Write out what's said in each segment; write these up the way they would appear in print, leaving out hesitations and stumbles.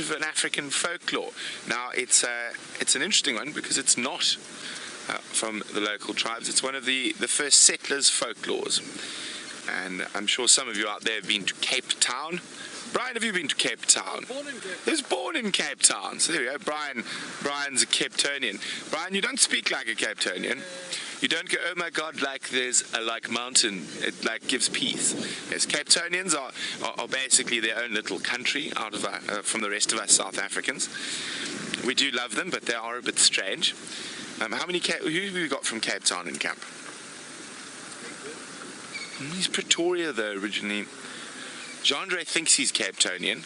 of an African folklore. Now, it's an interesting one because it's not from the local tribes. It's one of the first settlers' folklores. And I'm sure some of you out there have been to Cape Town. Brian, have you been to Cape Town? He was born in Cape Town. So there we go. Brian's a Cape Townian. Brian, you don't speak like a Cape Townian. You don't go, oh my God, like there's a mountain. It like gives peace. Yes, Cape Townians are basically their own little country out of from the rest of us South Africans. We do love them, but they are a bit strange. Who have we got from Cape Town in camp? He's Pretoria though originally. Jandre thinks he's Cape Townian.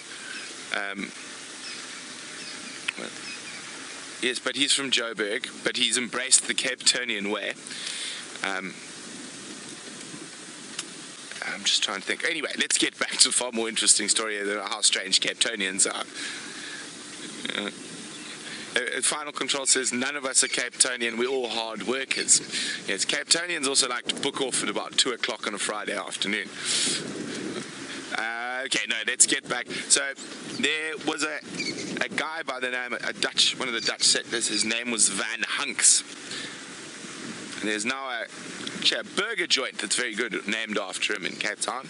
Yes, but he's from Joburg, but he's embraced the Cape Townian way. I'm just trying to think. Anyway, let's get back to a far more interesting story than how strange Cape Townians are. Final Control says, none of us are Cape Townian, we're all hard workers. Yes, Cape Townians also like to book off at about 2 o'clock on a Friday afternoon. Okay, no, let's get back. So there was a guy by the name, one of the Dutch settlers, his name was Van Hunks. And there's now a burger joint that's very good, named after him in Cape Town.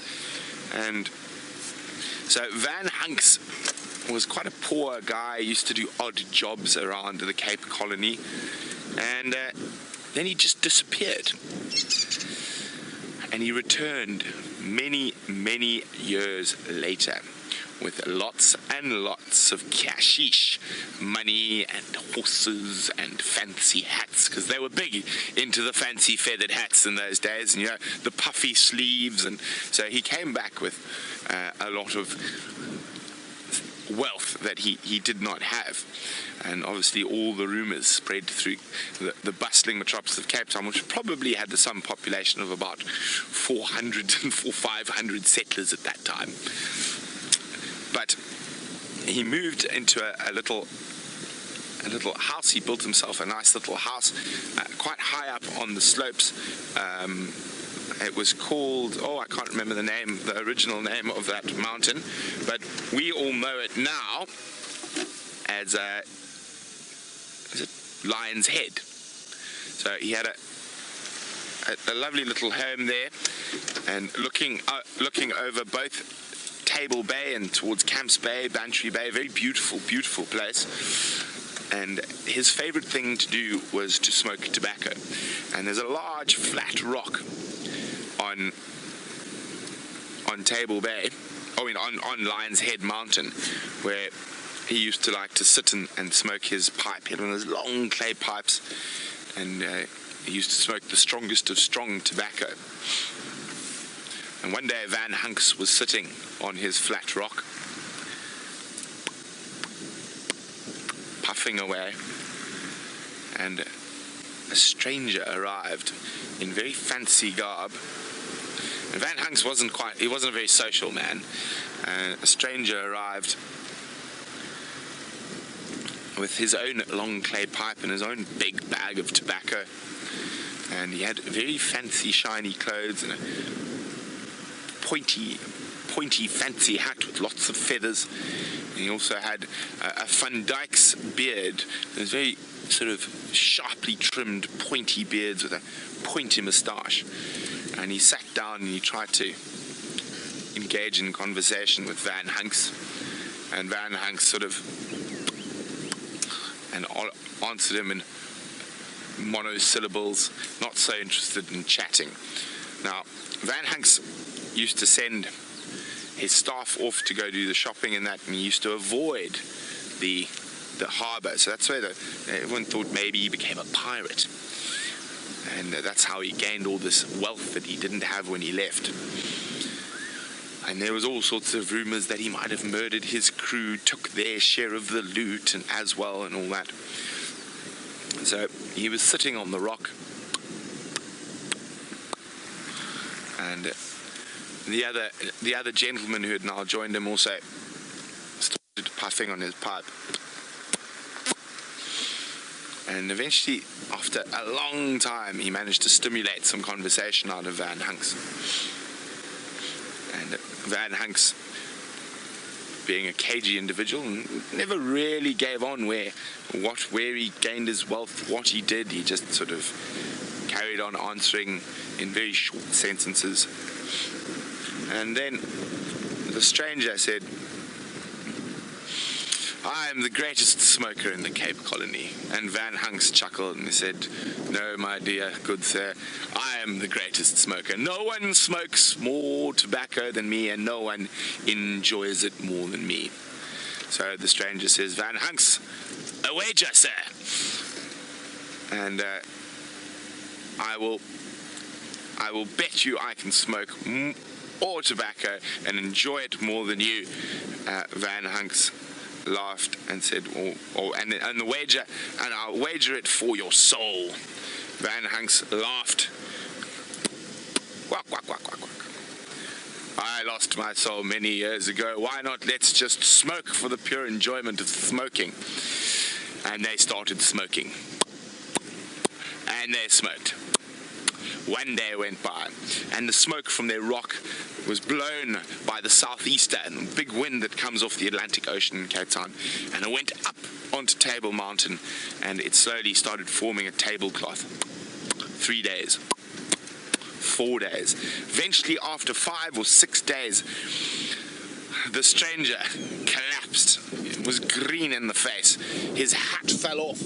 And so Van Hunks was quite a poor guy, used to do odd jobs around the Cape Colony, and then he just disappeared. And he returned many years later with lots and lots of cashish, money and horses and fancy hats, because they were big into the fancy feathered hats in those days, and the puffy sleeves. And so he came back with a lot of wealth that he did not have. And obviously all the rumours spread through the bustling metropolis of Cape Town, which probably had some population of about 400 or 500 settlers at that time. But he moved into a little house. He built himself a nice little house quite high up on the slopes. It was called, I can't remember the original name of that mountain, but we all know it now as is it Lion's Head. So he had a lovely little home there, and looking over both Table Bay and towards Camps Bay, Bantry Bay, very beautiful place. And his favorite thing to do was to smoke tobacco. And there's a large flat rock on Table Bay, on Lion's Head Mountain, where he used to like to sit and smoke his pipe. He had one of those long clay pipes, and he used to smoke the strongest of strong tobacco. And one day Van Hunks was sitting on his flat rock, puffing away, and a stranger arrived in very fancy garb. And Van Hunks wasn't a very social man. A stranger arrived with his own long clay pipe and his own big bag of tobacco, and he had very fancy shiny clothes and a pointy fancy hat with lots of feathers. And he also had a Van Dyck's beard. It was very sort of sharply trimmed pointy beards with a pointy moustache. And he sat down and he tried to engage in conversation with Van Hunks, and Van Hunks sort of answered him in monosyllables, not so interested in chatting. Now, Van Hunks used to send his staff off to go do the shopping and that, and he used to avoid the harbour. So that's where everyone thought maybe he became a pirate. And that's how he gained all this wealth that he didn't have when he left. And there was all sorts of rumours that he might have murdered his crew, took their share of the loot and as well and all that. So he was sitting on the rock, and the other gentleman who had now joined him also started puffing on his pipe. And eventually, after a long time, he managed to stimulate some conversation out of Van Hunks. And Van Hunks being a cagey individual, and never really gave on where he gained his wealth, what he did. He just sort of carried on answering in very short sentences. And then the stranger said, "I am the greatest smoker in the Cape Colony." And Van Hunks chuckled and he said, "No, my dear, good sir, I am the greatest smoker. No one smokes more tobacco than me, and no one enjoys it more than me." So the stranger says, "Van Hunks, a wager, sir. And I will bet you I can smoke more tobacco and enjoy it more than you." Van Hunks laughed and said, and the wager, "And I'll wager it for your soul." Van Hunks laughed. Quack, quack, quack, quack, quack. "I lost my soul many years ago. Why not let's just smoke for the pure enjoyment of smoking?" And they started smoking. And they smoked. One day went by, and the smoke from their rock was blown by the southeaster and the big wind that comes off the Atlantic Ocean in Cape Town, and it went up onto Table Mountain, and it slowly started forming a tablecloth. 3 days, 4 days. Eventually, after 5 or 6 days, the stranger collapsed. He was green in the face. His hat fell off.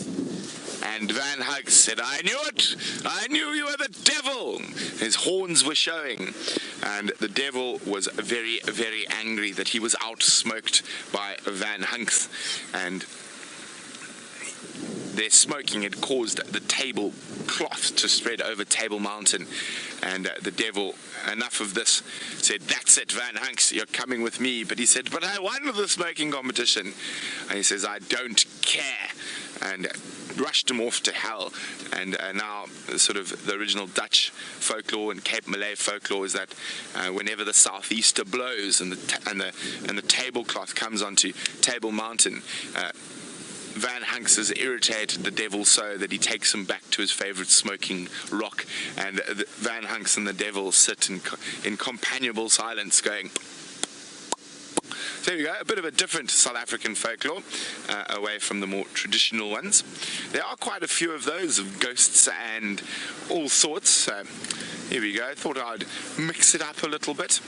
And Van Hunks said, "I knew it! I knew you were the devil!" His horns were showing. And the devil was very, very angry that he was outsmoked by Van Hunks. And their smoking had caused the tablecloth to spread over Table Mountain. And the devil, enough of this, said, "That's it, Van Hunks, you're coming with me." But he said, "But I won the smoking competition." And he says, "I don't care." And rushed him off to hell. And now sort of the original Dutch folklore and Cape Malay folklore is that whenever the southeaster blows and the tablecloth comes onto Table Mountain, Van Hunks has irritated the devil so that he takes him back to his favorite smoking rock, and Van Hunks and the devil sit in companionable silence going. So there we go, a bit of a different South African folklore, away from the more traditional ones. There are quite a few of those, of ghosts and all sorts, so here we go. Thought I'd mix it up a little bit.